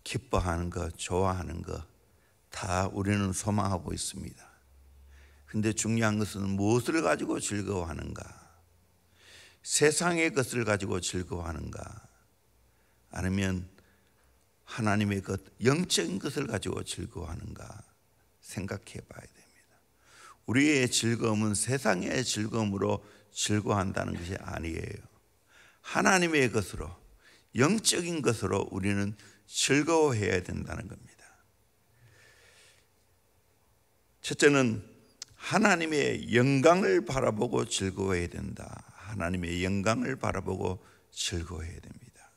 기뻐하는 것, 좋아하는 것 다 우리는 소망하고 있습니다. 근데 중요한 것은 무엇을 가지고 즐거워하는가? 세상의 것을 가지고 즐거워하는가? 아니면 하나님의 것, 영적인 것을 가지고 즐거워하는가? 생각해 봐야 됩니다. 우리의 즐거움은 세상의 즐거움으로 즐거워한다는 것이 아니에요. 하나님의 것으로, 영적인 것으로 우리는 즐거워해야 된다는 겁니다. 첫째는 하나님의 영광을 바라보고 즐거워해야 된다. 하나님의 영광을 바라보고 즐거워해야 됩니다.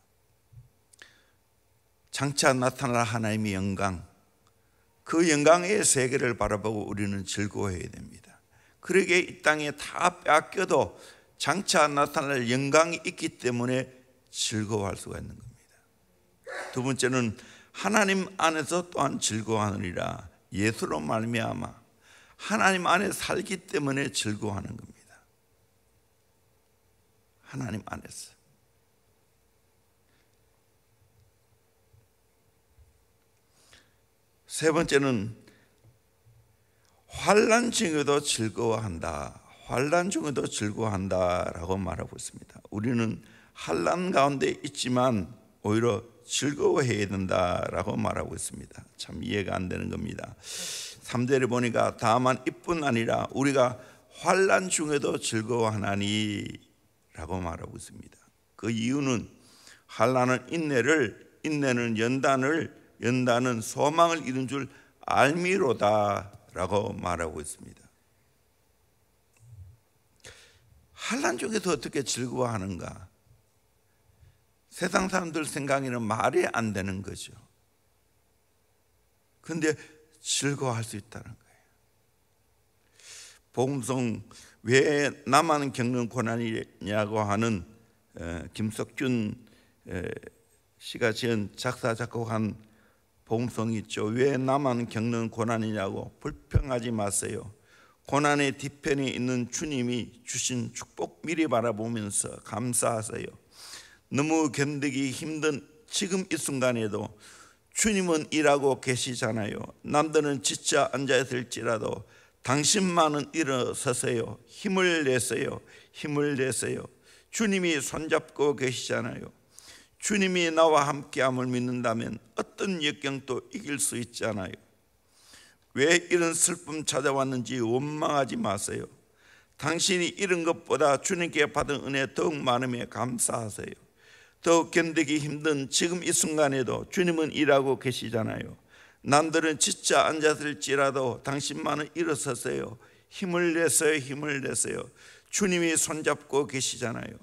장차 나타날 하나님의 영광, 그 영광의 세계를 바라보고 우리는 즐거워해야 됩니다. 그러기에 이 땅에 다 빼앗겨도 장차 나타날 영광이 있기 때문에 즐거워할 수가 있는 겁니다. 두 번째는 하나님 안에서 또한 즐거워하느니라. 예수로 말미암아 하나님 안에 살기 때문에 즐거워하는 겁니다. 하나님 안에서. 세 번째는 환난 중에도 즐거워한다. 환난 중에도 즐거워한다라고 말하고 있습니다. 우리는 환난 가운데 있지만 오히려 즐거워해야 된다라고 말하고 있습니다. 참 이해가 안 되는 겁니다. 3절에 보니까 다만 이뿐 아니라 우리가 환난 중에도 즐거워하나니 라고 말하고 있습니다. 그 이유는 환난은 인내를, 인내는 연단은 소망을 이룬 줄 알미로다 라고 말하고 있습니다. 환난 중에서 어떻게 즐거워하는가? 세상 사람들 생각에는 말이 안 되는 거죠. 그런데 즐거워할 수 있다는 거예요. 복음송 왜 나만 겪는 고난이냐고 하는 김석준 씨가 지은 작사 작곡한 복음송이 있죠. 왜 나만 겪는 고난이냐고 불평하지 마세요. 고난의 뒤편에 있는 주님이 주신 축복 미리 바라보면서 감사하세요. 너무 견디기 힘든 지금 이 순간에도 주님은 일하고 계시잖아요. 남들은 지쳐 앉아있을지라도 당신만은 일어서세요. 힘을 내세요. 힘을 내세요. 주님이 손잡고 계시잖아요. 주님이 나와 함께함을 믿는다면 어떤 역경도 이길 수 있잖아요. 왜 이런 슬픔 찾아왔는지 원망하지 마세요. 당신이 잃은 것보다 주님께 받은 은혜 더욱 많음에 감사하세요. 더욱 견디기 힘든 지금 이 순간에도 주님은 일하고 계시잖아요. 남들은 지쳐 앉았을지라도 당신만은 일어서세요. 힘을 내세요. 힘을 내세요. 주님이 손잡고 계시잖아요.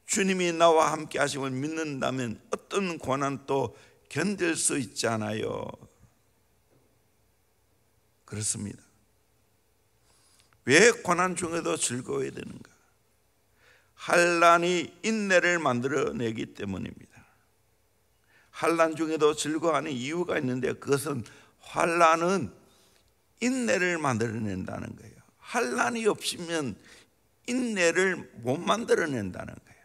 주님이 나와 함께 하심을 믿는다면 어떤 고난도 견딜 수 있잖아요. 그렇습니다. 왜 고난 중에도 즐거워야 되는가? 환난이 인내를 만들어내기 때문입니다. 환난 중에도 즐거워하는 이유가 있는데 그것은 환난은 인내를 만들어낸다는 거예요. 환난이 없으면 인내를 못 만들어낸다는 거예요.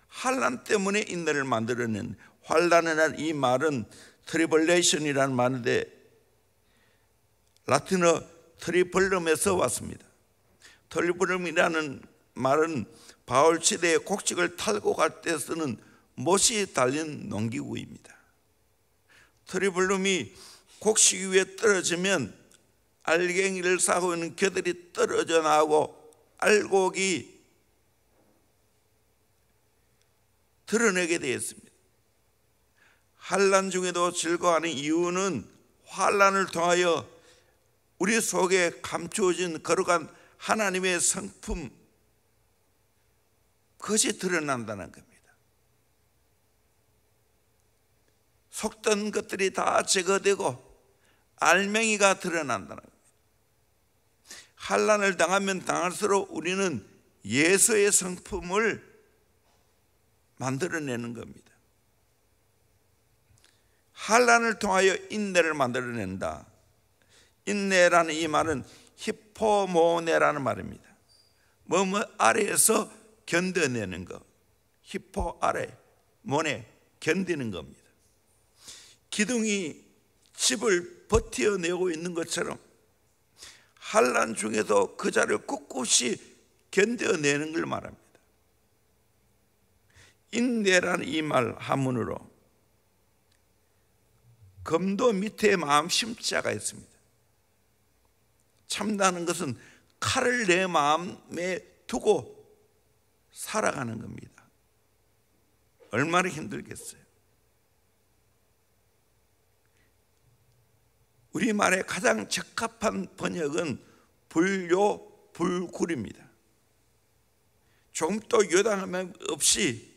환난 때문에 인내를 만들어낸, 환난이라는 이 말은 트리블레이션이라는 말인데 라틴어 트리블럼에서 왔습니다. 트리블럼이라는 말은 바울 시대의 곡식을 탈고 갈 때 쓰는 못이 달린 농기구입니다. 트리블럼이 곡식 위에 떨어지면 알갱이를 싸고 있는 겨들이 떨어져 나오고 알곡이 드러내게 되어 있습니다. 환난 중에도 즐거워하는 이유는 환난을 통하여 우리 속에 감추어진 거룩한 하나님의 성품, 그것이 드러난다는 겁니다. 속던 것들이 다 제거되고 알맹이가 드러난다는 겁니다. 환난을 당하면 당할수록 우리는 예수의 성품을 만들어내는 겁니다. 환난을 통하여 인내를 만들어낸다. 인내라는 이 말은 히포모네라는 말입니다. 뭐뭐 아래에서 견뎌내는 것. 히포 아래, 모네, 견디는 겁니다. 기둥이 집을 버텨내고 있는 것처럼 환난 중에도 그 자를 꿋꿋이 견뎌내는 걸 말합니다. 인내라는 이 말 한문으로 검도 밑에 마음 심자가 있습니다. 참다는 것은 칼을 내 마음에 두고 살아가는 겁니다. 얼마나 힘들겠어요. 우리말에 가장 적합한 번역은 불요불굴입니다. 조금도 요단함 없이,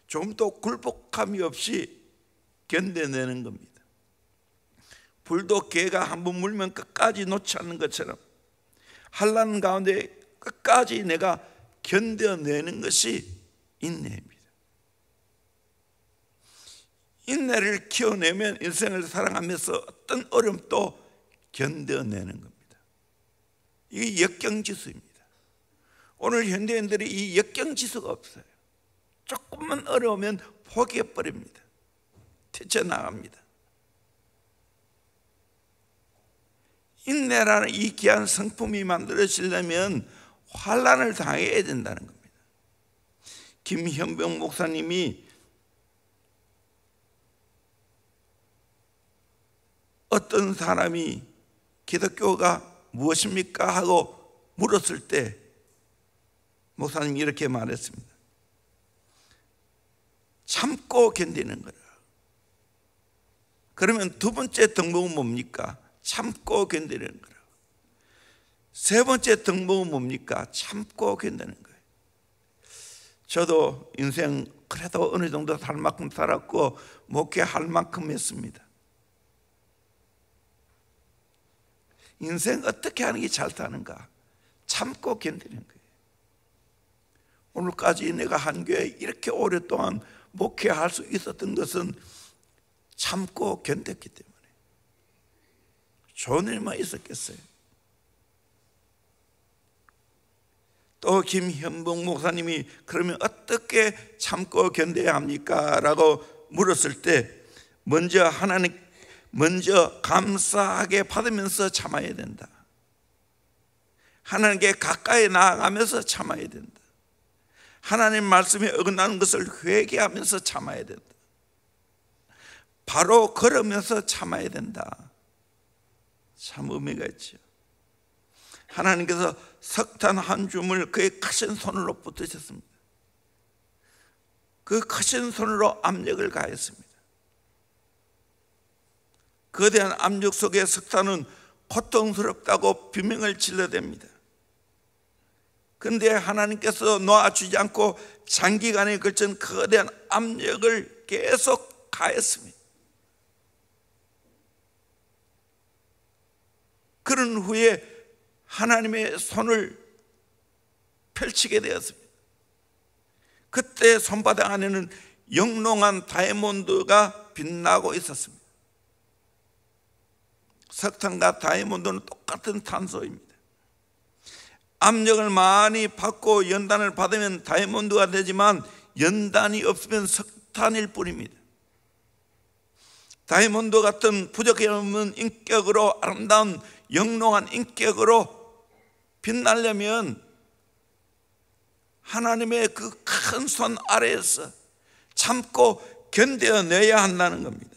조금도 굴복함이 없이 견뎌내는 겁니다. 불도 개가 한번 물면 끝까지 놓지 않는 것처럼 환난 가운데 끝까지 내가 견뎌내는 것이 인내입니다. 인내를 키워내면 인생을 살아가면서 어떤 어려움도 견뎌내는 겁니다. 이게 역경지수입니다. 오늘 현대인들이 이 역경지수가 없어요. 조금만 어려우면 포기해버립니다. 뛰쳐나갑니다. 인내라는 이 귀한 성품이 만들어지려면 환난을 당해야 된다는 겁니다. 김현병 목사님이 어떤 사람이 기독교가 무엇입니까? 하고 물었을 때 목사님이 이렇게 말했습니다. 참고 견디는 거라. 그러면 두 번째 덕목은 뭡니까? 참고 견디는 거라. 세 번째 덕목은 뭡니까? 참고 견디는 거예요. 저도 인생 그래도 어느 정도 살 만큼 살았고 목회할 만큼 했습니다. 인생 어떻게 하는 게 잘 사는가? 참고 견디는 거예요. 오늘까지 내가 한 교회에 이렇게 오랫동안 목회할 수 있었던 것은 참고 견뎠기 때문에. 좋은 일만 있었겠어요. 또 김현봉 목사님이 그러면 어떻게 참고 견뎌야 합니까? 라고 물었을 때 먼저 감사하게 받으면서 참아야 된다. 하나님께 가까이 나아가면서 참아야 된다. 하나님 말씀에 어긋나는 것을 회개하면서 참아야 된다. 바로 걸으면서 참아야 된다. 참 의미가 있죠. 하나님께서 석탄 한 줌을 그의 크신 손으로 붙으셨습니다. 그 크신 손으로 압력을 가했습니다. 거대한 압력 속에 석탄은 고통스럽다고 비명을 질러댑니다. 그런데 하나님께서 놓아주지 않고 장기간에 걸친 거대한 압력을 계속 가했습니다. 그런 후에 하나님의 손을 펼치게 되었습니다. 그때 손바닥 안에는 영롱한 다이아몬드가 빛나고 있었습니다. 석탄과 다이아몬드는 똑같은 탄소입니다. 압력을 많이 받고 연단을 받으면 다이아몬드가 되지만 연단이 없으면 석탄일 뿐입니다. 다이아몬드 같은 부족함이 없는 인격으로, 아름다운 영롱한 인격으로 빛나려면 하나님의 그 큰 손 아래에서 참고 견뎌내야 한다는 겁니다.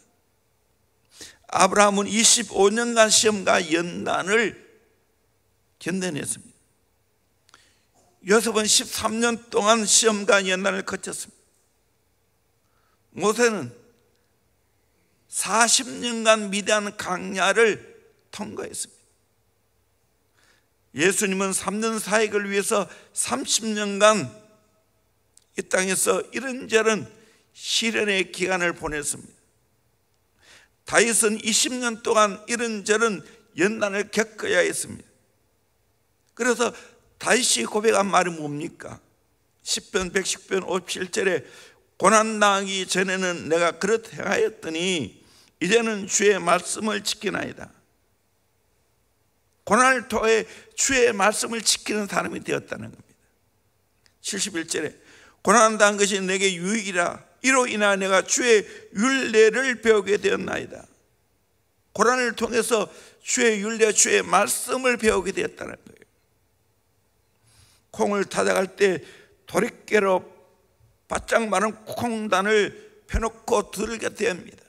아브라함은 25년간 시험과 연단을 견뎌냈습니다. 요셉은 13년 동안 시험과 연단을 거쳤습니다. 모세는 40년간 미디안 강야를 통과했습니다. 예수님은 3년 사역을 위해서 30년간 이 땅에서 이런저런 시련의 기간을 보냈습니다. 다윗은 20년 동안 이런저런 연단을 겪어야 했습니다. 그래서 다윗이 고백한 말이 뭡니까? 10편 110편 57절에 고난당하기 전에는 내가 그렇게 행하였더니 이제는 주의 말씀을 지키나이다. 고난을 통해 주의 말씀을 지키는 사람이 되었다는 겁니다. 71절에 고난당한 것이 내게 유익이라 이로 인하여 내가 주의 율례를 배우게 되었나이다. 고난을 통해서 주의 율례, 주의 말씀을 배우게 되었다는 거예요. 콩을 타작할 때 도리깨로 바짝 마른 콩단을 펴놓고 두들겨 대합니다.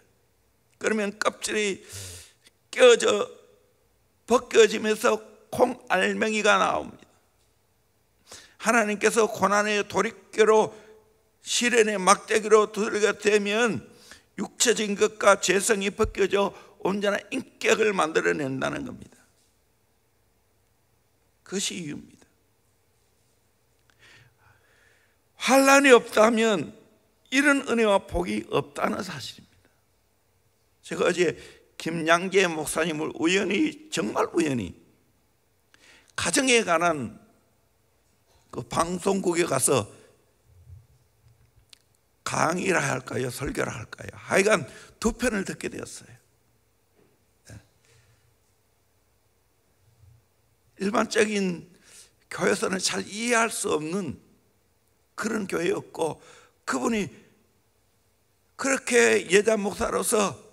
그러면 껍질이 벗겨지면서 콩 알맹이가 나옵니다. 하나님께서 고난의 도리깨로 시련의 막대기로 두들겨 대면 육체적인 것과 죄성이 벗겨져 온전한 인격을 만들어낸다는 겁니다. 그것이 이유입니다. 환난이 없다면 이런 은혜와 복이 없다는 사실입니다. 제가 어제 김양재 목사님을 정말 우연히 가정에 관한 그 방송국에 가서 강의를 할까요? 설교를 할까요? 하여간 두 편을 듣게 되었어요. 일반적인 교회에서는 잘 이해할 수 없는 그런 교회였고, 그분이 그렇게 여자 목사로서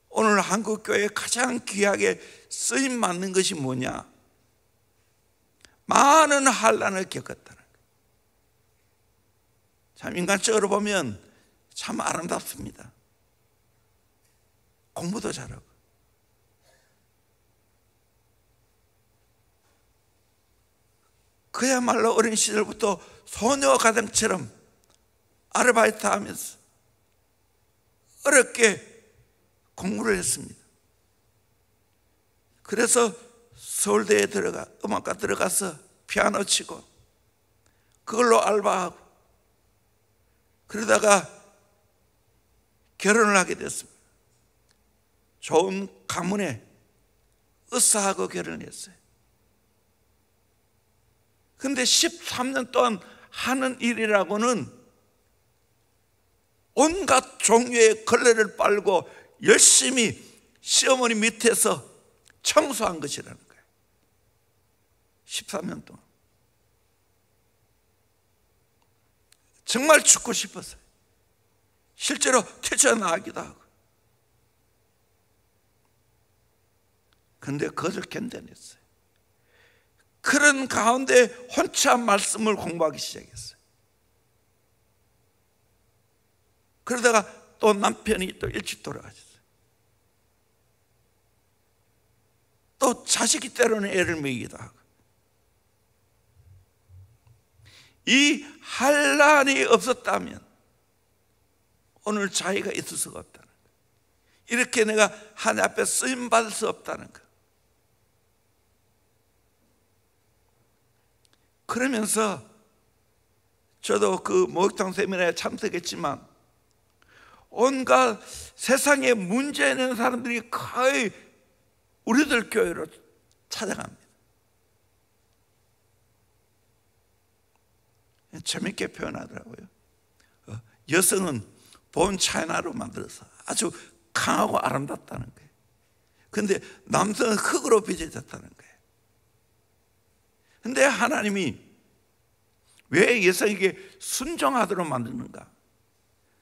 오늘 한국 교회에 가장 귀하게 쓰임 받는 것이 뭐냐? 많은 환난을 겪었다는 거예요. 참 인간적으로 보면 참 아름답습니다. 공부도 잘하고. 그야말로 어린 시절부터 소녀 가정처럼 아르바이트 하면서 어렵게 공부를 했습니다. 그래서 서울대에 음악과 들어가서 피아노 치고 그걸로 알바하고 그러다가 결혼을 하게 됐습니다. 좋은 가문에 의사하고 결혼을 했어요. 근데 13년 동안 하는 일이라고는 온갖 종류의 걸레를 빨고 열심히 시어머니 밑에서 청소한 것이라는 거예요. 13년 동안. 정말 죽고 싶었어요. 실제로 뛰쳐나가기도 하고. 그런데 그것을 견뎌냈어요. 그런 가운데 혼자 말씀을 공부하기 시작했어요. 그러다가 또 남편이 또 일찍 돌아가셨어요. 또 자식이 때로는 애를 먹이기도 하고. 이 환난이 없었다면 오늘 자기가 있을 수가 없다는 거예요. 이렇게 내가 하나님 앞에 쓰임받을 수 없다는 거예요. 그러면서 저도 그 목욕탕 세미나에 참석했지만 온갖 세상에 문제 있는 사람들이 거의 우리들 교회로 찾아갑니다. 재밌게 표현하더라고요. 여성은 본 차이나로 만들어서 아주 강하고 아름답다는 거예요. 그런데 남성은 흙으로 빚어졌다는 거예요. 그런데 하나님이 왜 여성에게 순종하도록 만드는가?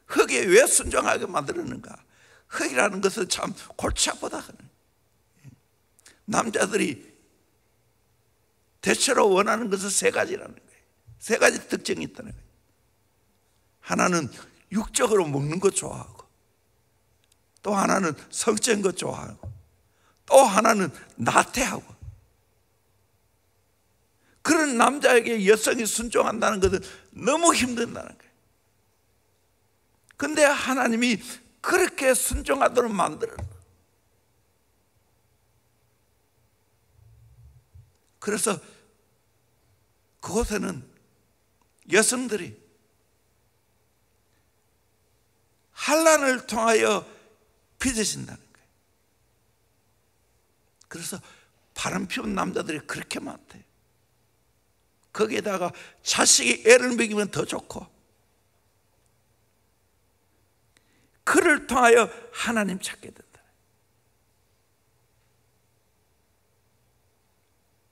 흙에 왜 순종하게 만들었는가? 흙이라는 것은 참 골치 아프다. 남자들이 대체로 원하는 것은 세 가지라는 거예요. 세 가지 특징이 있다는 거예요. 하나는 육적으로 먹는 것 좋아하고, 또 하나는 성적인 것 좋아하고, 또 하나는 나태하고. 그런 남자에게 여성이 순종한다는 것은 너무 힘든다는 거예요. 그런데 하나님이 그렇게 순종하도록 만들었어요. 그래서 그곳에는 여성들이 환난을 통하여 빚어진다는 거예요. 그래서 바람 피운 남자들이 그렇게 많대요. 거기에다가 자식이 애를 먹이면 더 좋고, 그를 통하여 하나님 찾게 된다.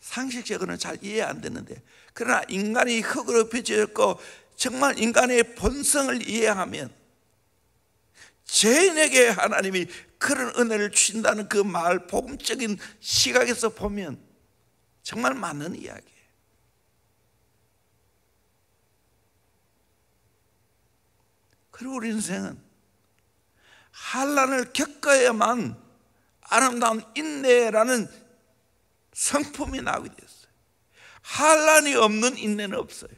상식적으로는 잘 이해 안 되는데, 그러나 인간이 흙으로 빚어졌고 정말 인간의 본성을 이해하면 죄인에게 하나님이 그런 은혜를 주신다는 그 말, 복음적인 시각에서 보면 정말 맞는 이야기예요. 그리고 우리 인생은 환난을 겪어야만 아름다운 인내라는 성품이 나오게 됐어요. 환난이 없는 인내는 없어요.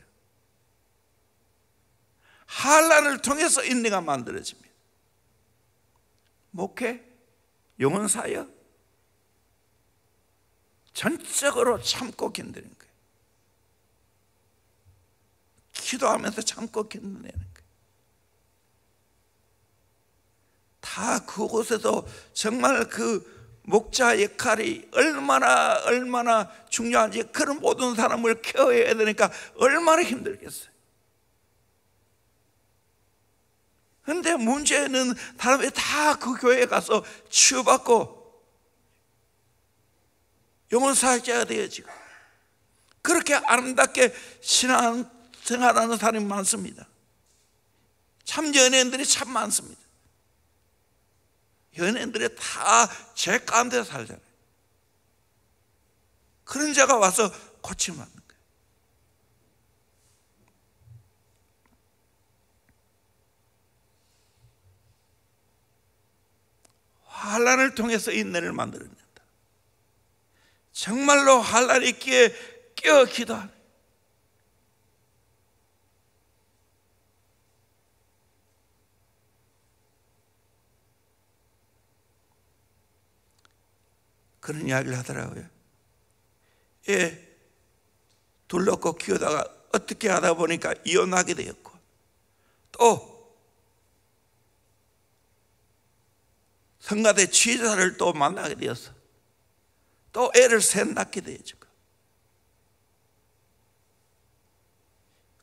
환난을 통해서 인내가 만들어집니다. 목회, 영혼사역, 전적으로 참고 견디는 거예요. 기도하면서 참고 견디는 거예요. 다 그곳에서 정말 그 목자 역할이 얼마나 중요한지, 그런 모든 사람을 케어해야 되니까 얼마나 힘들겠어요. 그런데 문제는 사람들이 다 그 교회에 가서 치유받고 영혼사역자가 되어지고 그렇게 아름답게 신앙생활하는 사람이 많습니다. 참 연예인들이 참 많습니다. 연예인들이 다 죄 가운데 살잖아요. 그런 자가 와서 고침을 받는 거예요. 환난을 통해서 인내를 만들어낸다. 정말로 환난이 있기에 깨어 기도하는, 그런 이야기를 하더라고요. 예, 둘 놓고 키우다가 어떻게 하다 보니까 이혼하게 되었고, 또 성가대 취사를 또 만나게 되어서 또 애를 셋 낳게 되어지고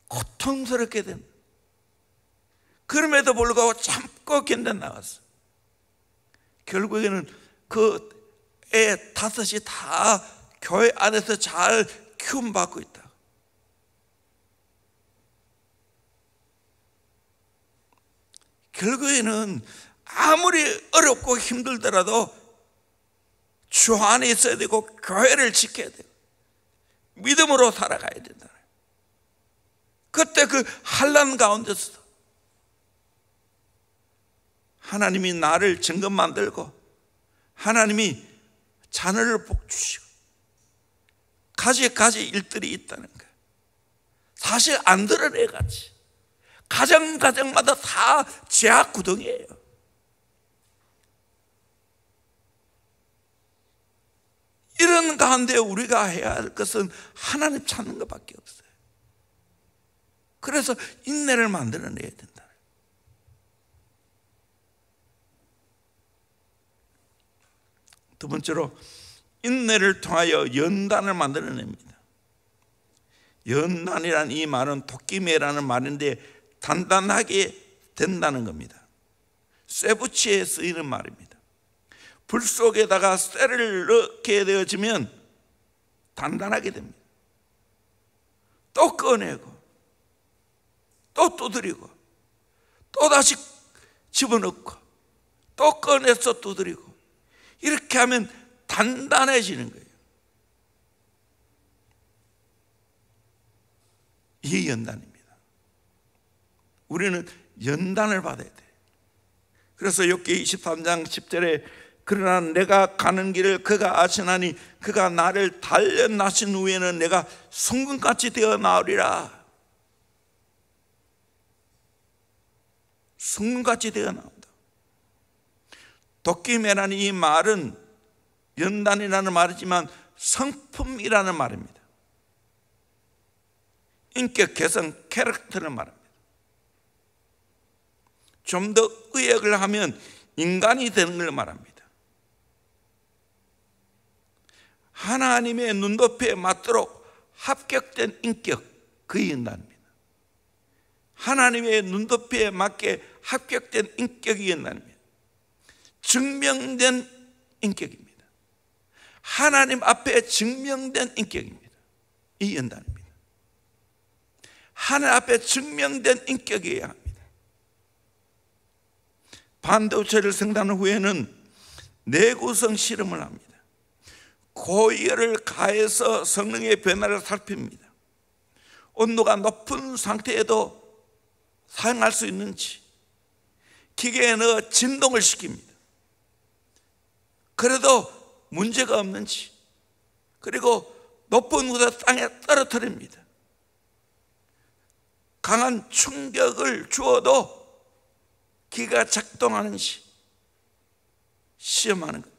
고통스럽게 된, 그럼에도 불구하고 참고 견뎌 나갔어. 결국에는 그 애 다섯이 다 교회 안에서 잘 키움받고 있다. 결국에는 아무리 어렵고 힘들더라도 주 안에 있어야 되고 교회를 지켜야 되고 믿음으로 살아가야 된다. 그때 그 환난 가운데서도 하나님이 나를 증거 만들고 하나님이 자녀를 복주시고 가지 일들이 있다는 거예요. 사실 안 드러내가지 가정마다 다 죄악 구덩이에요. 이런 가운데 우리가 해야 할 것은 하나님 찾는 것밖에 없어요. 그래서 인내를 만들어내야 된다. 두 번째로 인내를 통하여 연단을 만들어냅니다. 연단이란 이 말은 도끼매라는 말인데 단단하게 된다는 겁니다. 쇠붙이에 쓰이는 말입니다. 불 속에다가 쇠를 넣게 되어지면 단단하게 됩니다. 또 꺼내고 또 두드리고 또 다시 집어넣고 또 꺼내서 두드리고 이렇게 하면 단단해지는 거예요. 이게 연단입니다. 우리는 연단을 받아야 돼요. 그래서 욥기 23장 10절에 그러나 내가 가는 길을 그가 아시나니 그가 나를 단련하신 후에는 내가 송근같이 되어 나오리라. 송근같이 되어 나온다. 도끼매라는 이 말은 연단이라는 말이지만 성품이라는 말입니다. 인격 개성, 캐릭터를 말합니다. 좀 더 의역을 하면 인간이 되는 걸 말합니다. 하나님의 눈높이에 맞도록 합격된 인격, 그 연단입니다. 하나님의 눈높이에 맞게 합격된 인격이 연단입니다. 증명된 인격입니다. 하나님 앞에 증명된 인격입니다. 이 연단입니다. 하늘 앞에 증명된 인격이어야 합니다. 반도체를 생산한 후에는 내구성 실험을 합니다. 고열을 가해서 성능의 변화를 살핍니다. 온도가 높은 상태에도 사용할 수 있는지 기계에 넣어 진동을 시킵니다. 그래도 문제가 없는지, 그리고 높은 곳에 땅에 떨어뜨립니다. 강한 충격을 주어도 기계가 작동하는지 시험하는 것.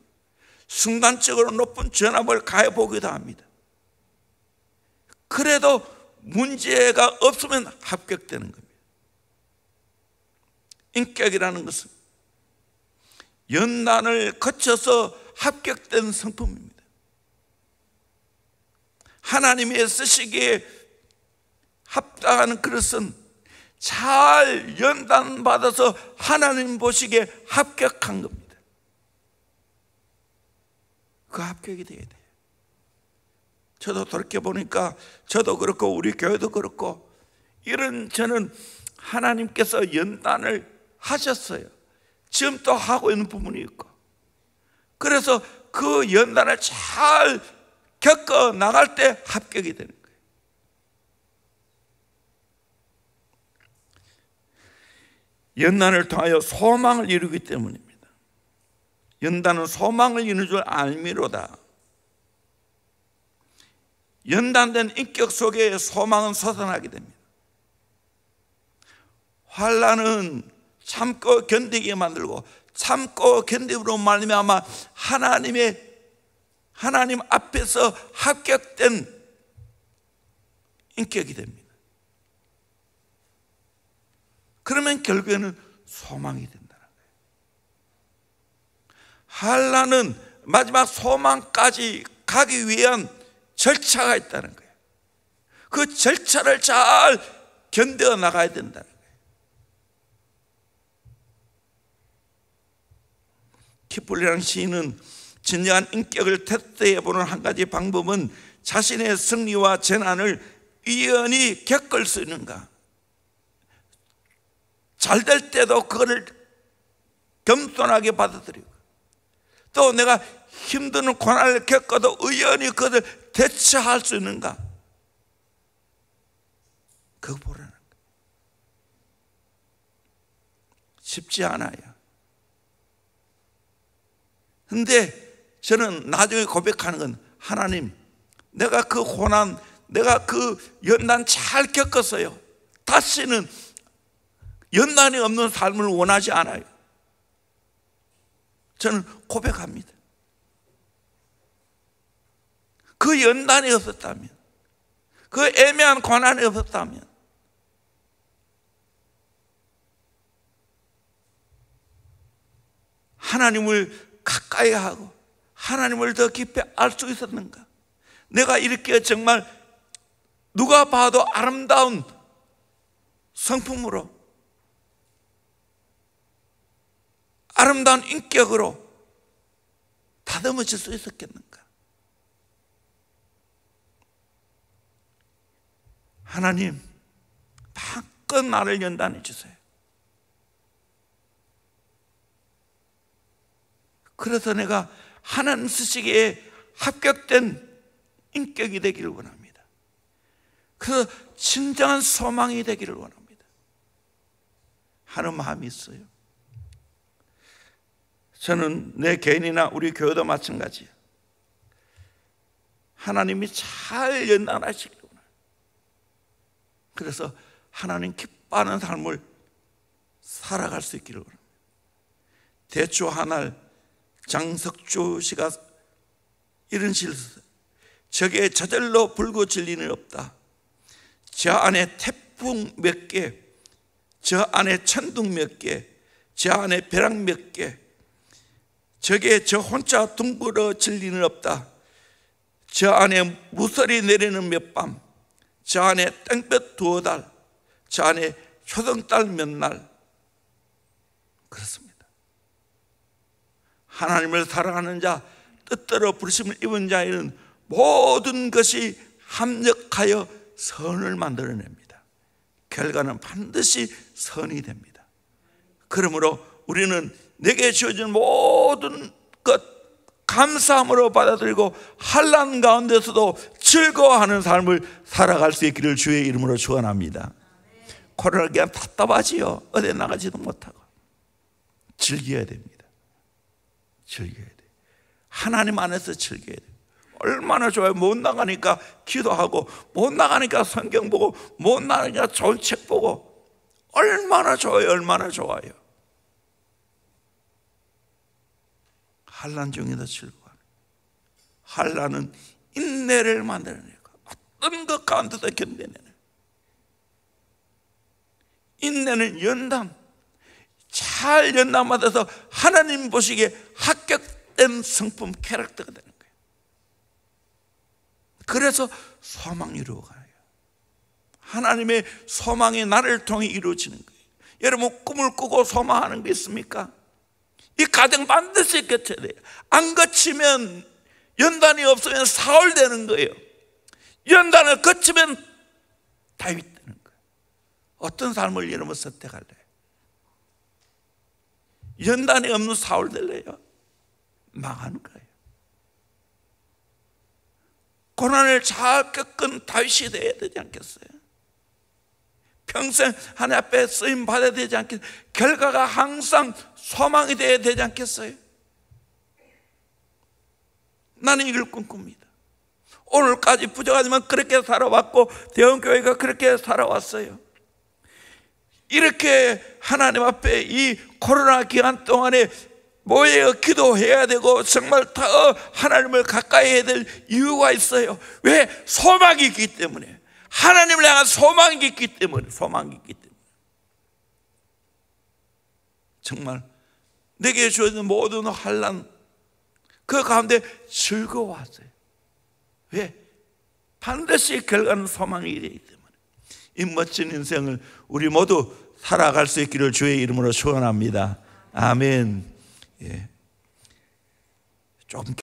순간적으로 높은 전압을 가해보기도 합니다. 그래도 문제가 없으면 합격되는 겁니다. 인격이라는 것은 연단을 거쳐서 합격된 성품입니다. 하나님의 쓰시기에 합당한 그릇은 잘 연단받아서 하나님 보시기에 합격한 겁니다. 그 합격이 돼야 돼요. 저도 돌이켜보니까 저도 그렇고 우리 교회도 그렇고 저는 하나님께서 연단을 하셨어요. 지금 또 하고 있는 부분이 있고, 그래서 그 연단을 잘 겪어 나갈 때 합격이 되는 거예요. 연단을 통하여 소망을 이루기 때문입니다. 연단은 소망을 이루는 줄 알미로다. 연단된 인격 속에 소망은 솟아나게 됩니다. 환난은 참고 견디게 만들고, 참고 견딤으로 말미암아 하나님 앞에서 합격된 인격이 됩니다. 그러면 결국에는 소망이 된다는 거예요. 환난은 마지막 소망까지 가기 위한 절차가 있다는 거예요. 그 절차를 잘 견뎌 나가야 된다는 거예요. 키플리라는 시인은 진정한 인격을 테스트해 보는 한 가지 방법은 자신의 승리와 재난을 유연히 겪을 수 있는가, 잘 될 때도 그거를 겸손하게 받아들이고, 또 내가 힘든 고난을 겪어도 의연히 그것을 대처할 수 있는가, 그거 보라는 거예요. 쉽지 않아요. 근데 저는 나중에 고백하는 건, 하나님, 내가 그 고난, 내가 그 연단 잘 겪었어요. 다시는 연단이 없는 삶을 원하지 않아요. 저는 고백합니다. 그 연단이 없었다면, 그 애매한 고난이 없었다면, 하나님을 가까이 하고 하나님을 더 깊이 알 수 있었는가? 내가 이렇게 정말 누가 봐도 아름다운 성품으로, 아름다운 인격으로 다듬어질 수 있었겠는가? 하나님, 마음껏 나를 연단해 주세요. 그래서 내가 하나님 쓰시기에 합격된 인격이 되기를 원합니다. 그래서 진정한 소망이 되기를 원합니다 하는 마음이 있어요. 저는 내 개인이나 우리 교회도 마찬가지예요. 하나님이 잘 연단하시기를 원해요. 그래서 하나님 기뻐하는 삶을 살아갈 수 있기를 원합니다. 대초 하날 장석주 씨가 이런 시를 썼어요. 적에 저절로 불고 진리는 없다. 저 안에 태풍 몇 개, 저 안에 천둥 몇 개, 저 안에 벼락 몇 개, 적에 저 혼자 둥글어 진리는 없다. 저 안에 무설이 내리는 몇 밤, 저 안에 땡볕 두어 달, 저 안에 효성달 몇 날. 그렇습니다. 하나님을 사랑하는 자, 뜻대로 부르심을 입은 자에는 모든 것이 합력하여 선을 만들어냅니다. 결과는 반드시 선이 됩니다. 그러므로 우리는 내게 주어진 모든 것 감사함으로 받아들이고 환난 가운데서도 즐거워하는 삶을 살아갈 수 있기를 주의 이름으로 축원합니다. 코로나 기간 답답하지요. 어디 나가지도 못하고 즐겨야 됩니다. 즐겨야 돼요. 하나님 안에서 즐겨야 돼요. 얼마나 좋아요. 못 나가니까 기도하고, 못 나가니까 성경 보고, 못 나가니까 좋은 책 보고, 얼마나 좋아요. 얼마나 좋아요. 환난 중에도 즐거워하는, 환난은 인내를 만들어내고 어떤 것 가운데도 견뎌내는, 인내는 연단, 잘 연단받아서 하나님 보시기에 합격된 성품, 캐릭터가 되는 거예요. 그래서 소망이 이루어가요. 하나님의 소망이 나를 통해 이루어지는 거예요. 여러분 꿈을 꾸고 소망하는 게 있습니까? 이 가정 반드시 거쳐야 돼요. 안 거치면, 연단이 없으면 사울 되는 거예요. 연단을 거치면 다윗 되는 거예요. 어떤 삶을 여러분 선택할래요? 연단이 없는 사울 될래요? 망하는 거예요. 고난을 잘 겪은 다윗이 되어야 되지 않겠어요? 평생 하나님 앞에 쓰임 받아야 되지 않겠어요? 결과가 항상 소망이 되어야 되지 않겠어요? 나는 이걸 꿈꿉니다. 오늘까지 부족하지만 그렇게 살아왔고, 대원교회가 그렇게 살아왔어요. 이렇게 하나님 앞에 이 코로나 기간 동안에 모여 기도해야 되고, 정말 더 하나님을 가까이 해야 될 이유가 있어요. 왜? 소망이 있기 때문에. 하나님을 향한 소망이 있기 때문에. 소망이 있기 때문에. 정말 내게 주어진 모든 환난, 그 가운데 즐거워하세요. 왜? 반드시 결과는 소망이 되기 때문에. 이 멋진 인생을 우리 모두 살아갈 수 있기를 주의 이름으로 축원합니다. 아멘. 예. 조금